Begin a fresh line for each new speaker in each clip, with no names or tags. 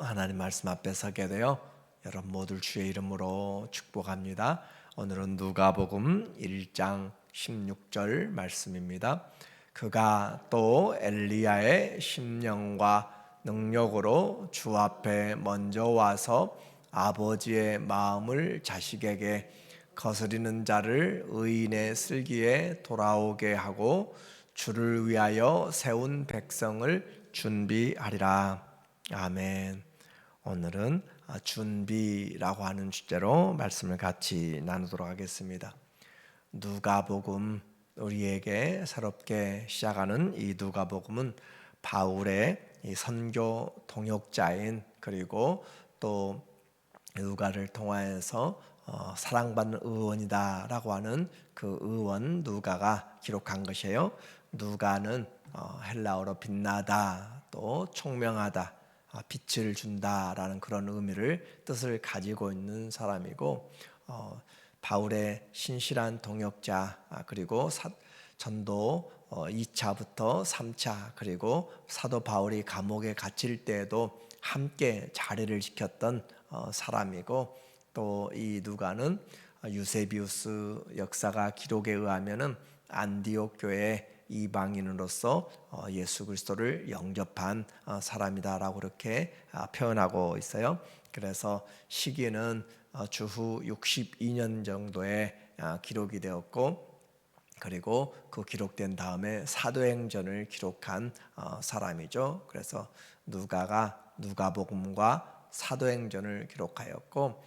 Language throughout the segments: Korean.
하나님 말씀 앞에 서게 되어 여러분 모두 주의 이름으로 축복합니다. 오늘은 누가복음 1장 16절 말씀입니다. 그가 또 엘리야의 심령과 능력으로 주 앞에 먼저 와서 아버지의 마음을 자식에게 거스리는 자를 의인의 슬기에 돌아오게 하고 주를 위하여 세운 백성을 준비하리라. 아멘. 오늘은 준비라고 하는 주제로 말씀을 같이 나누도록 하겠습니다. 누가복음, 우리에게 새롭게 시작하는 이 누가복음은 바울의 이 선교 동역자인, 그리고 또 누가를 통하여서 사랑받는 의원이다라고 하는 그 의원 누가가 기록한 것이에요. 누가는 헬라어로 빛나다, 또 총명하다, 빛을 준다라는 그런 뜻을 가지고 있는 사람이고, 바울의 신실한 동역자, 그리고 전도 2차부터 3차, 그리고 사도 바울이 감옥에 갇힐 때에도 함께 자리를 지켰던 사람이고, 또 이 누가는 유세비우스 역사가 기록에 의하면은 안디옥 교회 이방인으로서 예수 그리스도를 영접한 사람이다라고 그렇게 표현하고 있어요. 그래서 시기는 주후 62년 정도에 기록이 되었고, 그리고 그 기록된 다음에 사도행전을 기록한 사람이죠. 그래서 누가가 누가복음과 사도행전을 기록하였고,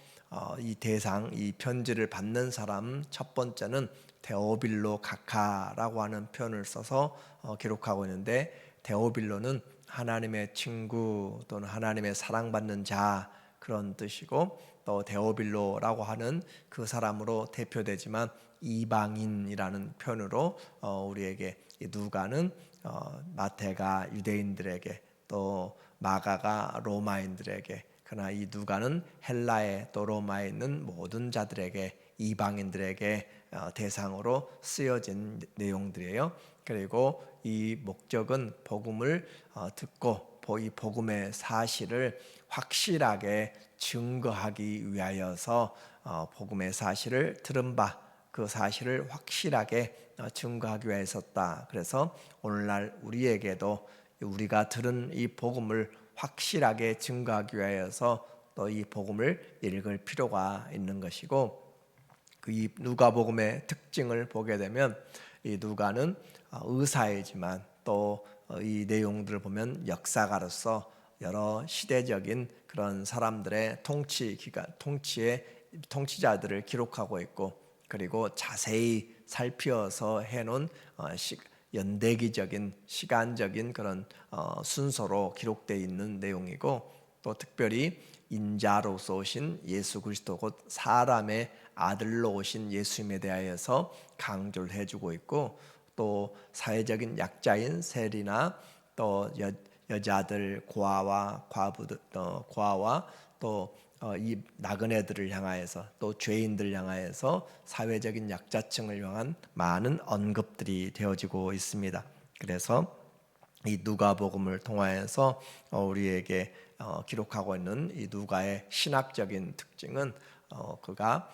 이 편지를 받는 사람 첫 번째는 데오빌로 가카라고 하는 표현을 써서 기록하고 있는데, 데오빌로는 하나님의 친구 또는 하나님의 사랑받는 자 그런 뜻이고, 또 데오빌로라고 하는 그 사람으로 대표되지만 이방인이라는 표현으로 우리에게 누가는 마태가 유대인들에게, 또 마가가 로마인들에게, 그러나 이 누가는 헬라에 또 로마에 있는 모든 자들에게, 이방인들에게 대상으로 쓰여진 내용들이에요. 그리고 이 목적은 복음을 듣고 이 복음의 사실을 확실하게 증거하기 위하여서, 복음의 사실을 들은 바 그 사실을 확실하게 증거하기 위하여 있었다. 그래서 오늘날 우리에게도 우리가 들은 이 복음을 확실하게 증거하기 위하여서 또 이 복음을 읽을 필요가 있는 것이고, 이 누가복음의 특징을 보게 되면 이 누가는 의사이지만 또 이 내용들을 보면 역사가로서 여러 시대적인 그런 사람들의 통치자들을 기록하고 있고, 그리고 자세히 살피어서 해놓은 연대기적인 시간적인 그런 순서로 기록되어 있는 내용이고, 또 특별히 인자로서 오신 예수 그리스도, 곧 사람의 아들로 오신 예수님에 대하여서 강조를 해주고 있고, 또 사회적인 약자인 세리나 또 여자들, 고아와 또 이 나그네들을 향하여서, 또 죄인들 향하여서 사회적인 약자층을 향한 많은 언급들이 되어지고 있습니다. 그래서 이 누가복음을 통하여서 우리에게 기록하고 있는 이 누가의 신학적인 특징은 그가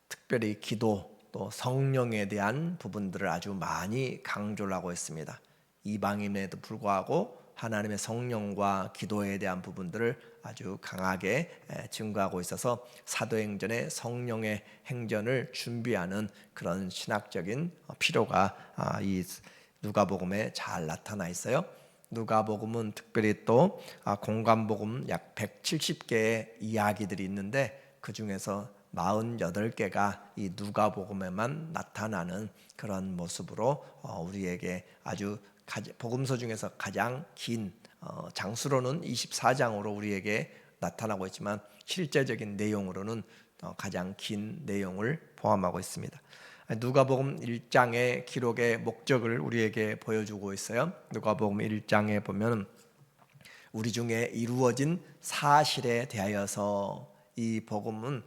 특별히 기도, 또 성령에 대한 부분들을 아주 많이 강조를 하고 있습니다. 이방인에도 불구하고 하나님의 성령과 기도에 대한 부분들을 아주 강하게 증거하고 있어서 사도행전의 성령의 행전을 준비하는 그런 신학적인 필요가 이 누가복음에 잘 나타나 있어요. 누가복음은 특별히 또 공관복음 약 170개의 이야기들이 있는데, 그 중에서 48개가 이 누가복음에만 나타나는 그런 모습으로 우리에게 아주 복음서 중에서 가장 긴, 장수로는 24장으로 우리에게 나타나고 있지만 실제적인 내용으로는 가장 긴 내용을 포함하고 있습니다. 누가복음 1장의 기록의 목적을 우리에게 보여주고 있어요. 누가복음 1장에 보면 우리 중에 이루어진 사실에 대하여서, 이 복음은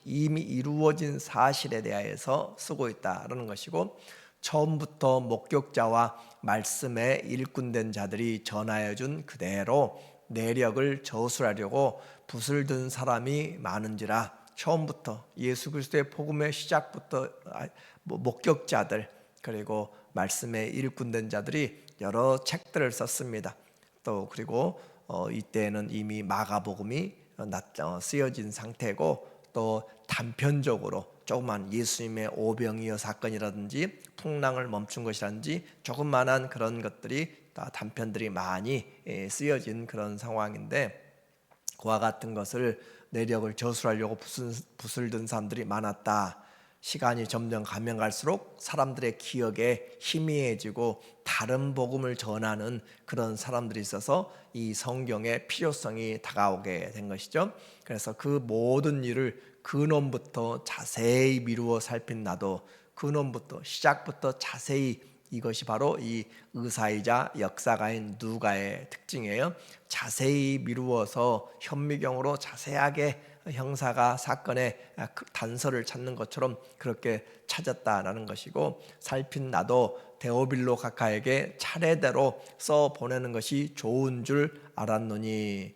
이미 이루어진 사실에 대하여서 쓰고 있다는 것이고, 처음부터 목격자와 말씀에 일꾼된 자들이 전하여 준 그대로 내력을 저술하려고 붓을 든 사람이 많은지라. 처음부터 예수 그리스도의 복음의 시작부터 목격자들 그리고 말씀의 일꾼된 자들이 여러 책들을 썼습니다. 또 그리고 이때는 이미 마가복음이 쓰여진 상태고, 또 단편적으로 조그만 예수님의 오병이어 사건이라든지 풍랑을 멈춘 것이라든지 조그만한 그런 것들이 다 단편들이 많이 쓰여진 그런 상황인데, 그와 같은 것을 내력을 저술하려고 붓을 든 사람들이 많았다. 시간이 점점 가면 갈수록 사람들의 기억에 희미해지고 다른 복음을 전하는 그런 사람들이 있어서 이 성경의 필요성이 다가오게 된 것이죠. 그래서 그 모든 일을 근원부터 자세히 미루어 살핀 나도, 근원부터 시작부터 자세히, 이것이 바로 이 의사이자 역사가인 누가의 특징이에요. 자세히 미루어서 현미경으로 자세하게 형사가 사건의 단서를 찾는 것처럼 그렇게 찾았다라는 것이고, 살핀 나도 데오빌로 각하에게 차례대로 써 보내는 것이 좋은 줄 알았노니,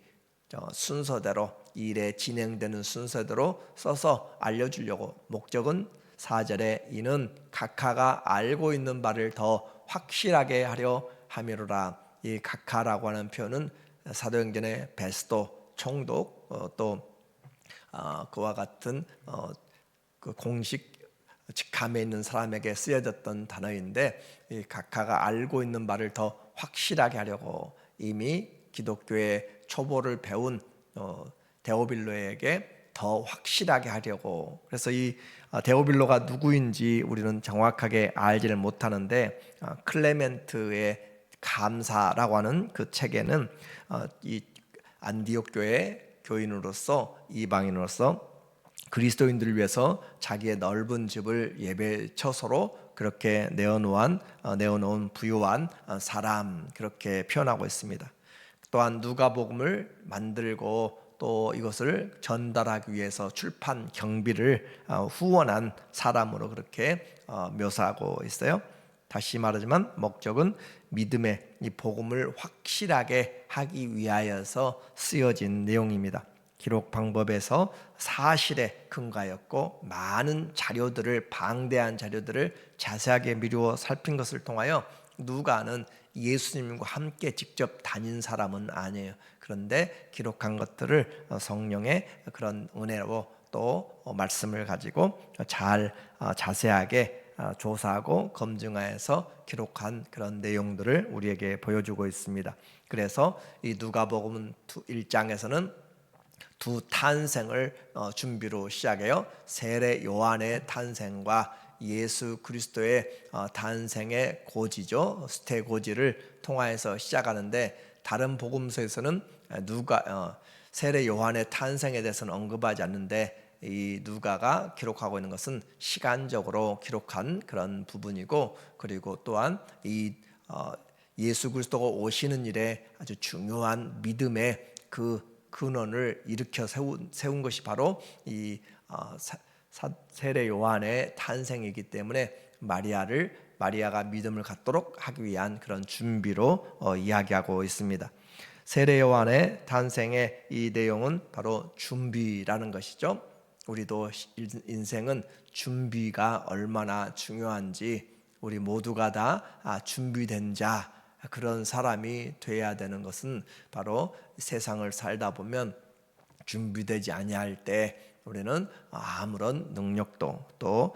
순서대로 일에 진행되는 순서대로 써서 알려주려고. 목적은 4절에 이는 각하가 알고 있는 바를 더 확실하게 하려 함이로라. 이 각하라고 하는 표현은 사도행전의 베스도 총독, 또 그와 같은 그 공식 직함에 있는 사람에게 쓰여졌던 단어인데, 이 각하가 알고 있는 바를 더 확실하게 하려고 이미 기독교의 초보를 배운 데오빌로에게 더 확실하게 하려고. 그래서 이 데오빌로가 누구인지 우리는 정확하게 알지를 못하는데, 클레멘트의 감사라고 하는 그 책에는 이 안디옥 교회 교인으로서, 이방인으로서 그리스도인들을 위해서 자기의 넓은 집을 예배처소로 그렇게 내어놓은 부유한 사람, 그렇게 표현하고 있습니다. 또한 누가복음을 만들고 또 이것을 전달하기 위해서 출판 경비를 후원한 사람으로 그렇게 묘사하고 있어요. 다시 말하지만 목적은 믿음의 이 복음을 확실하게 하기 위하여서 쓰여진 내용입니다. 기록 방법에서 사실에 근거하였고, 많은 자료들을, 방대한 자료들을 자세하게 미루어 살핀 것을 통하여, 누가는 예수님과 함께 직접 다닌 사람은 아니에요. 그런데 기록한 것들을 성령의 그런 은혜로 또 말씀을 가지고 잘 자세하게 조사하고 검증하여서 기록한 그런 내용들을 우리에게 보여주고 있습니다. 그래서 이 누가복음 1장에서는 두 탄생을 준비로 시작해요. 세례 요한의 탄생과 예수 그리스도의 탄생의 고지죠, 스테고지를 통하여서 시작하는데, 다른 복음서에서는 세례 요한의 탄생에 대해서는 언급하지 않는데, 이 누가가 기록하고 있는 것은 시간적으로 기록한 그런 부분이고, 그리고 또한 이 예수 그리스도가 오시는 일에 아주 중요한 믿음의 그 근원을 일으켜 세운 것이 바로 이 세례 요한의 탄생이기 때문에, 마리아가 믿음을 갖도록 하기 위한 그런 준비로 이야기하고 있습니다. 세례 요한의 탄생의 이 내용은 바로 준비라는 것이죠. 우리도 인생은 준비가 얼마나 중요한지, 우리 모두가 다 준비된 자, 그런 사람이 돼야 되는 것은 바로 세상을 살다 보면 준비되지 아니할 때 우리는 아무런 능력도 또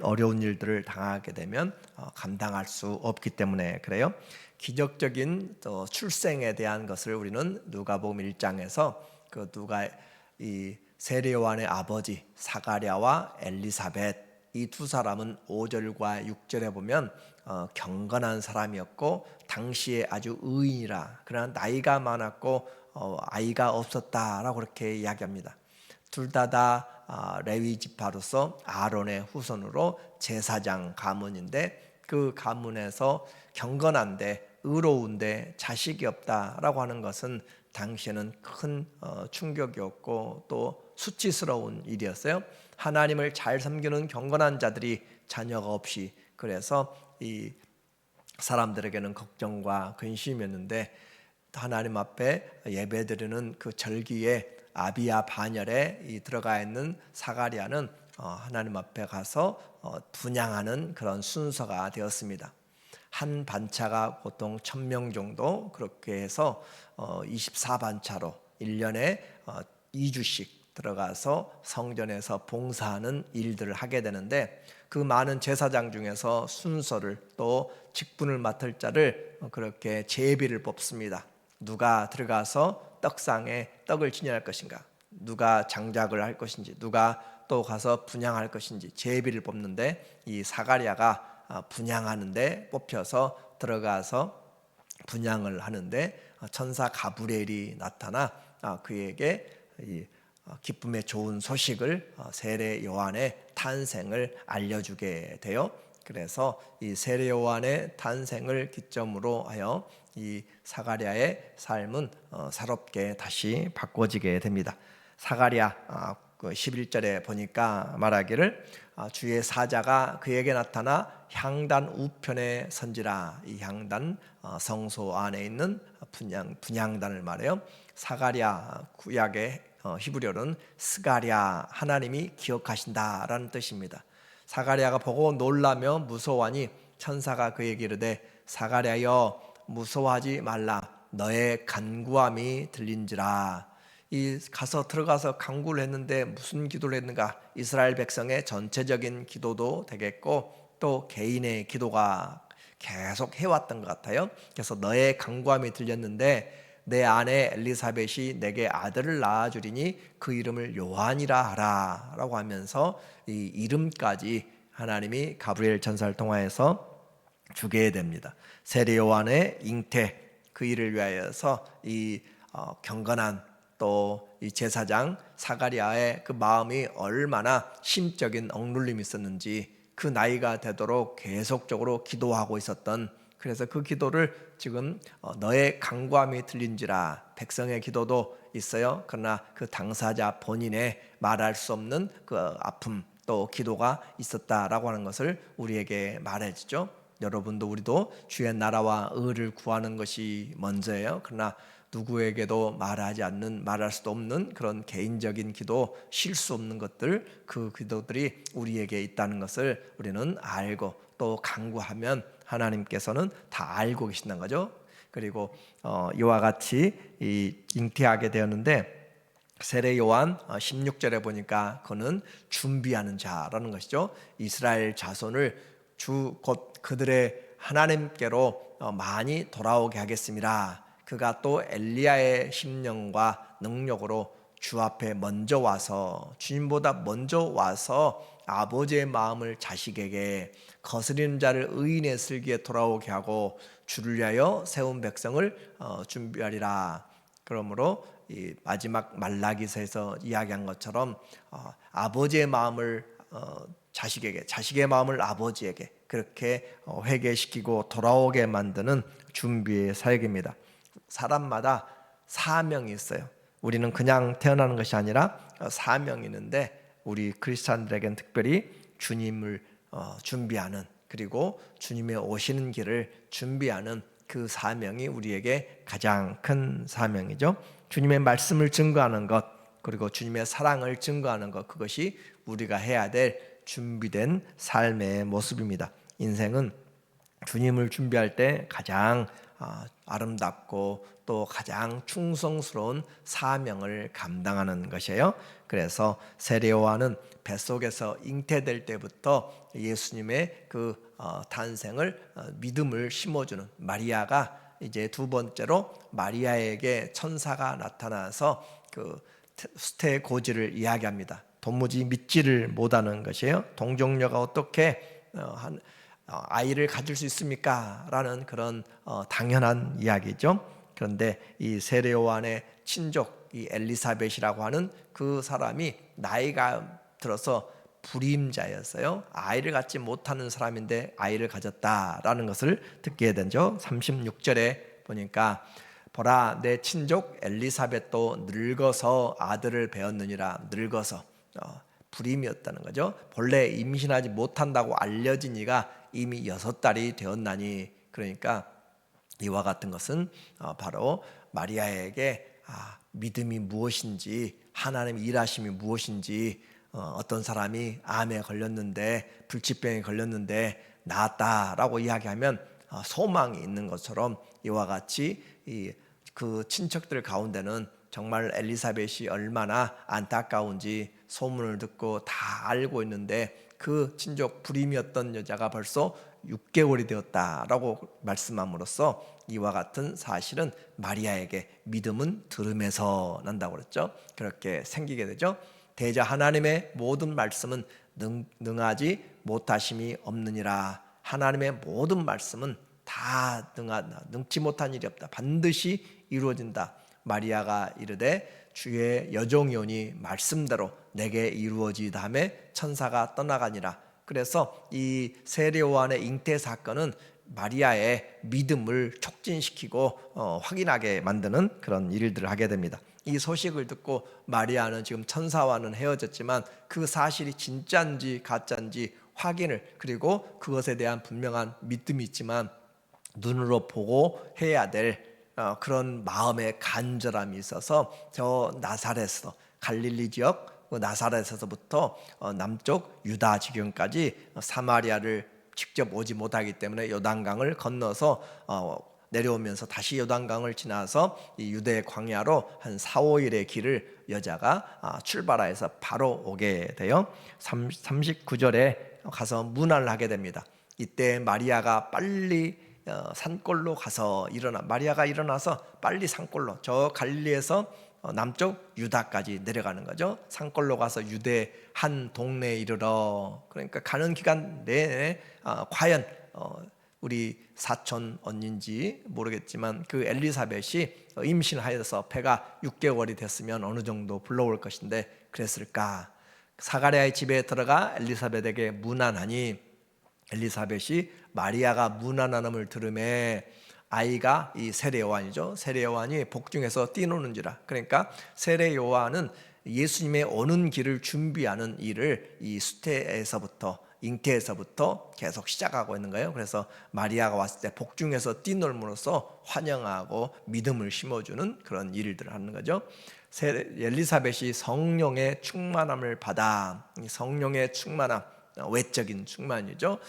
어려운 일들을 당하게 되면 감당할 수 없기 때문에 그래요. 기적적인 출생에 대한 것을 우리는 누가복음 1장에서 이 세례 요한의 아버지 사가랴와 엘리사벳, 이 두 사람은 5절과 6절에 보면 경건한 사람이었고 당시에 아주 의인이라, 그러나 나이가 많았고 아이가 없었다라고 그렇게 이야기합니다. 둘 다 레위 지파로서 아론의 후손으로 제사장 가문인데, 그 가문에서 경건한데 의로운데 자식이 없다라고 하는 것은 당시에는 큰 충격이었고 또 수치스러운 일이었어요. 하나님을 잘 섬기는 경건한 자들이 자녀가 없이, 그래서 이 사람들에게는 걱정과 근심이었는데, 하나님 앞에 예배드리는 그 절기에 아비야 반열에 들어가 있는 사가랴는 하나님 앞에 가서 분향하는 그런 순서가 되었습니다. 한 반차가 보통 1000명 정도, 그렇게 해서 24반차로 1년에 2주씩 들어가서 성전에서 봉사하는 일들을 하게 되는데, 그 많은 제사장 중에서 순서를 또 직분을 맡을 자를 그렇게 제비를 뽑습니다. 누가 들어가서 떡상에 떡을 진열할 것인가, 누가 장작을 할 것인지, 누가 또 가서 분향할 것인지 제비를 뽑는데, 이 사가랴가 분향하는데 뽑혀서 들어가서 분향을 하는데 천사 가브리엘이 나타나 그에게 이 기쁨의 좋은 소식을, 세례 요한의 탄생을 알려주게 돼요. 그래서 이 세례 요한의 탄생을 기점으로 하여 이 사가랴의 삶은 새롭게 다시 바꿔지게 됩니다. 사가랴 11절에 보니까 말하기를 주의 사자가 그에게 나타나 향단 우편에 선지라. 이 향단 성소 안에 있는 분향단을 말해요. 사가랴 구약의 히브리어는 스가랴, 하나님이 기억하신다라는 뜻입니다. 사가랴가 보고 놀라며 무서워하니 천사가 그에게 이르되 사가랴여 무서워하지 말라, 너의 간구함이 들린지라. 이 가서 들어가서 간구를 했는데 무슨 기도를 했는가? 이스라엘 백성의 전체적인 기도도 되겠고 또 개인의 기도가 계속 해왔던 것 같아요. 그래서 너의 간구함이 들렸는데 내 아내 엘리사벳이 내게 아들을 낳아주리니 그 이름을 요한이라 하라 라고 하면서 이 이름까지 하나님이 가브리엘 천사를 통하여서 주게 됩니다. 세례 요한의 잉태, 그 일을 위하여서 이 경건한 또 이 제사장 사가랴의 그 마음이 얼마나 심적인 억눌림이 있었는지, 그 나이가 되도록 계속적으로 기도하고 있었던, 그래서 그 기도를 지금 너의 간구함이 들린지라, 백성의 기도도 있어요. 그러나 그 당사자 본인의 말할 수 없는 그 아픔 또 기도가 있었다라고 하는 것을 우리에게 말해주죠. 여러분도 우리도 주의 나라와 의를 구하는 것이 먼저예요. 그러나 누구에게도 말하지 않는, 말할 수도 없는 그런 개인적인 기도, 쉴 수 없는 것들, 그 기도들이 우리에게 있다는 것을 우리는 알고 또 간구하면 하나님께서는 다 알고 계신다는 거죠. 그리고 이와 같이 잉태하게 되었는데, 세례 요한 16절에 보니까 그는 준비하는 자라는 것이죠. 이스라엘 자손을 주 곧 그들의 하나님께로 많이 돌아오게 하겠습니다. 그가 또 엘리야의 심령과 능력으로 주 앞에 먼저 와서, 주님보다 먼저 와서 아버지의 마음을 자식에게, 거스리는 자를 의인의 슬기에 돌아오게 하고 주를 위하여 세운 백성을 준비하리라. 그러므로 이 마지막 말라기서에서 이야기한 것처럼 아버지의 마음을 자식에게, 자식의 마음을 아버지에게 그렇게 회개시키고 돌아오게 만드는 준비의 사역입니다. 사람마다 사명이 있어요. 우리는 그냥 태어나는 것이 아니라 사명이 있는데, 우리 크리스찬들에게는 특별히 주님을 준비하는, 그리고 주님의 오시는 길을 준비하는 그 사명이 우리에게 가장 큰 사명이죠. 주님의 말씀을 증거하는 것, 그리고 주님의 사랑을 증거하는 것, 그것이 우리가 해야 될 준비된 삶의 모습입니다. 인생은 주님을 준비할 때 가장 아름답고 또 가장 충성스러운 사명을 감당하는 것이에요. 그래서 세례 요한은 뱃속에서 잉태될 때부터 예수님의 그 탄생을, 믿음을 심어주는, 마리아가 이제 두 번째로 마리아에게 천사가 나타나서 그 수태의 고지를 이야기합니다. 도무지 믿지를 못하는 것이에요. 동정녀가 어떻게 아이를 가질 수 있습니까? 라는 그런 당연한 이야기죠. 그런데 이 세례 요한의 친족, 이 엘리사벳이라고 하는 그 사람이 나이가 들어서 불임자였어요. 아이를 갖지 못하는 사람인데 아이를 가졌다라는 것을 듣게 되죠. 36절에 보니까 보라, 내 친족 엘리사벳도 늙어서 아들을 배었느니라. 늙어서 불임이었다는 거죠. 본래 임신하지 못한다고 알려진 이가 이미 6달이 되었나니, 그러니까 이와 같은 것은 바로 마리아에게 믿음이 무엇인지, 하나님의 일하심이 무엇인지, 어떤 사람이 암에 걸렸는데, 불치병에 걸렸는데 나았다라고 이야기하면 소망이 있는 것처럼, 이와 같이 그 친척들 가운데는 정말 엘리사벳이 얼마나 안타까운지 소문을 듣고 다 알고 있는데, 그 친족 불임이었던 여자가 벌써 6개월이 되었다라고 말씀함으로써 이와 같은 사실은 마리아에게 믿음은 들음에서 난다고 그랬죠. 그렇게 생기게 되죠. 대저 하나님의 모든 말씀은 능하지 못하심이 없느니라. 하나님의 모든 말씀은 다 능치 못한 일이 없다. 반드시 이루어진다. 마리아가 이르되 주의 여종이오니 말씀대로 내게 이루어지다음에 천사가 떠나가니라. 그래서 이 세례 요한의 잉태 사건은 마리아의 믿음을 촉진시키고 확인하게 만드는 그런 일들을 하게 됩니다. 이 소식을 듣고 마리아는 지금 천사와는 헤어졌지만 그 사실이 진짜인지 가짜인지 확인을, 그리고 그것에 대한 분명한 믿음이 있지만 눈으로 보고 해야 될 그런 마음의 간절함이 있어서 저 나사렛에서, 갈릴리 지역 나사렛에서부터 남쪽 유다 지경까지 사마리아를 직접 오지 못하기 때문에 요단강을 건너서 내려오면서 다시 요단강을 지나서 이 유대 광야로 한 4-5일의 길을 여자가 출발해서 바로 오게 돼요. 39절에 가서 문안을 하게 됩니다. 이때 마리아가 빨리 산골로 가서 마리아가 일어나서 빨리 산골로, 저 갈릴리에서 남쪽 유다까지 내려가는 거죠. 산골로 가서 유대 한 동네에 이르러, 그러니까 가는 기간 내내 과연 우리 사촌 언니인지 모르겠지만 그 엘리사벳이 임신하여서 배가 6개월이 됐으면 어느 정도 불러올 것인데 그랬을까. 사가랴의 집에 들어가 엘리사벳에게 문안하니 엘리사벳이 마리아가 문안함을 들음에 아이가 이 세례 요한이죠. 세례 요한이 복중에서 뛰노는지라. 그러니까 세례 요한은 예수님의 오는 길을 준비하는 일을 이 수태에서부터, 잉태에서부터 계속 시작하고 있는 거예요. 그래서 마리아가 왔을 때 복중에서 뛰놀므로써 환영하고 믿음을 심어주는 그런 일들을 하는 거죠. 엘리사벳이 성령의 충만함을 받아, 성령의 충만함, 외적인 충만이죠.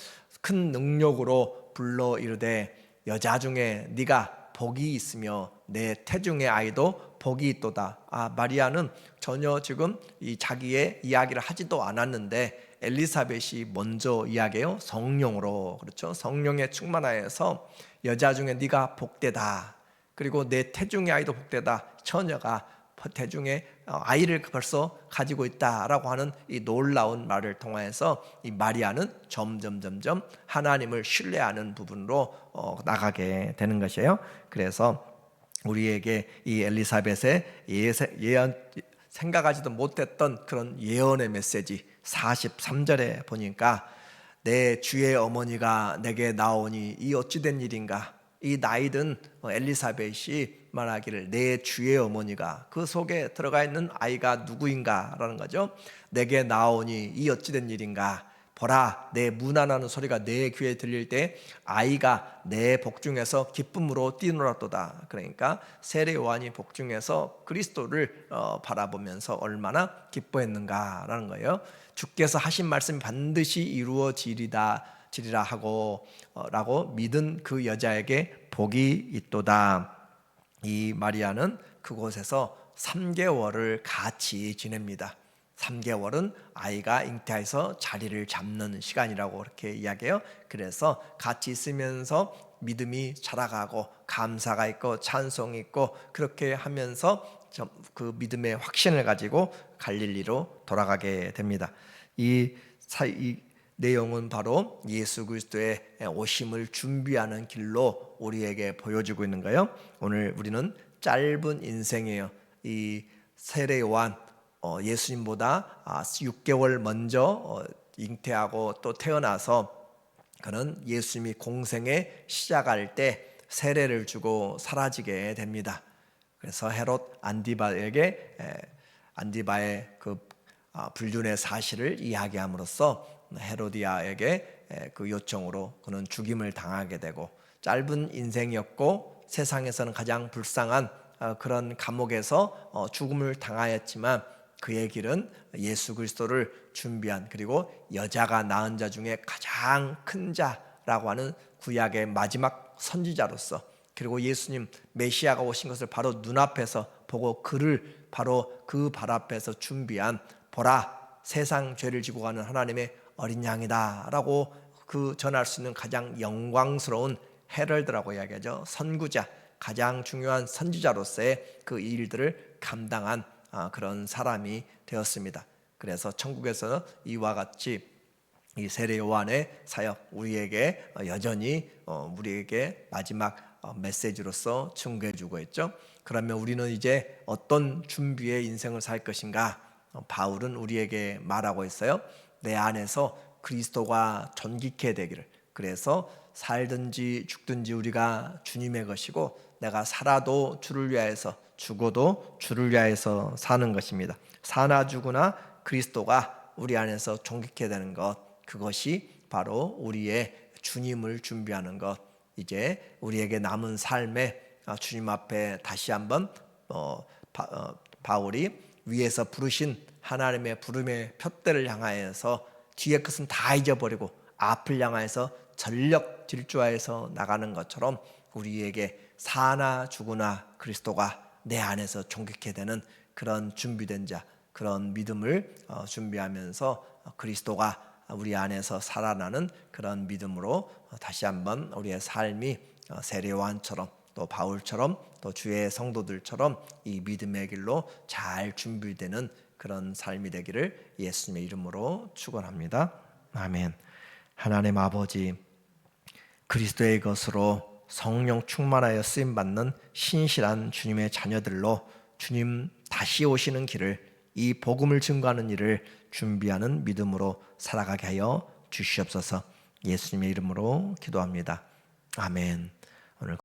큰 능력으로 불러 이르되 여자 중에 네가 복이 있으며 내 태중의 아이도 복이 있도다. 마리아는 전혀 지금 이 자기의 이야기를 하지도 않았는데 엘리사벳이 먼저 이야기해요. 성령으로, 그렇죠. 성령의 충만하여서 여자 중에 네가 복되다. 그리고 내 태중의 아이도 복되다. 처녀가 태중에 아이를 벌써 가지고 있다라고 하는 이 놀라운 말을 통해서 이 마리아는 점점 하나님을 신뢰하는 부분으로 나가게 되는 것이에요. 그래서 우리에게 이 엘리사벳의 예언, 생각하지도 못했던 그런 예언의 메시지 43절에 보니까 내 주의 어머니가 내게 나오니 이 어찌된 일인가. 이 나이든 엘리사벳이 말하기를 내 주의 어머니가, 그 속에 들어가 있는 아이가 누구인가 라는 거죠. 내게 나오니 이 어찌된 일인가. 보라, 내 문안하는 소리가 내 귀에 들릴 때 아이가 내 복중에서 기쁨으로 뛰놀았도다. 그러니까 세례 요한이 복중에서 그리스도를 바라보면서 얼마나 기뻐했는가라는 거예요. 주께서 하신 말씀이 반드시 이루어지리라 하고 라고 믿은 그 여자에게 복이 있도다. 이 마리아는 그곳에서 3개월을 같이 지냅니다. 3개월은 아이가 잉태해서 자리를 잡는 시간이라고 그렇게 이야기해요. 그래서 같이 있으면서 믿음이 자라가고 감사가 있고 찬송이 있고 그렇게 하면서 그 믿음의 확신을 가지고 갈릴리로 돌아가게 됩니다. 이 내용은 바로 예수 그리스도의 오심을 준비하는 길로 우리에게 보여주고 있는 거예요. 오늘 우리는 짧은 인생이에요. 이 세례 요한 예수님보다 6개월 먼저 잉태하고 또 태어나서 그는 예수님이 공생에 시작할 때 세례를 주고 사라지게 됩니다. 그래서 헤롯 안디바의 그 불륜의 사실을 이야기함으로써 헤로디아에게 그 요청으로 그는 죽임을 당하게 되고 짧은 인생이었고 세상에서는 가장 불쌍한 그런 감옥에서 죽음을 당하였지만 그의 길은 예수 그리스도를 준비한, 그리고 여자가 낳은 자 중에 가장 큰 자라고 하는 구약의 마지막 선지자로서, 그리고 예수님 메시아가 오신 것을 바로 눈앞에서 보고 그를 바로 그 발 앞에서 준비한, 보라 세상 죄를 지고 가는 하나님의 어린 양이다 라고 그 전할 수 있는 가장 영광스러운 헤럴드라고 이야기하죠. 선구자, 가장 중요한 선지자로서의 그 일들을 감당한 그런 사람이 되었습니다. 그래서 천국에서는 이와 같이 이 세례 요한의 사역, 우리에게 여전히 우리에게 마지막 메시지로서 증거해 주고 있죠. 그러면 우리는 이제 어떤 준비의 인생을 살 것인가? 바울은 우리에게 말하고 있어요. 내 안에서 그리스도가 존귀케 되기를. 그래서 살든지 죽든지 우리가 주님의 것이고, 내가 살아도 주를 위하여서, 죽어도 주를 위하여서 사는 것입니다. 사나 죽으나 그리스도가 우리 안에서 존귀케 되는 것, 그것이 바로 우리의 주님을 준비하는 것. 이제 우리에게 남은 삶에 주님 앞에 다시 한번 바울이 위에서 부르신 하나님의 부름의 푯대를 향하여서 뒤의 것은 다 잊어버리고 앞을 향하여서 전력 질주하여서 나가는 것처럼, 우리에게 사나 죽으나 그리스도가 내 안에서 존귀케 되는 그런 준비된 자, 그런 믿음을 준비하면서 그리스도가 우리 안에서 살아나는 그런 믿음으로 다시 한번 우리의 삶이 세례 요한처럼, 또 바울처럼, 또 주의 성도들처럼 이 믿음의 길로 잘 준비되는 그런 삶이 되기를 예수님의 이름으로 축원합니다. 아멘. 하나님 아버지, 그리스도의 것으로 성령 충만하여 쓰임받는 신실한 주님의 자녀들로 주님 다시 오시는 길을, 이 복음을 증거하는 일을 준비하는 믿음으로 살아가게 하여 주시옵소서. 예수님의 이름으로 기도합니다. 아멘. 오늘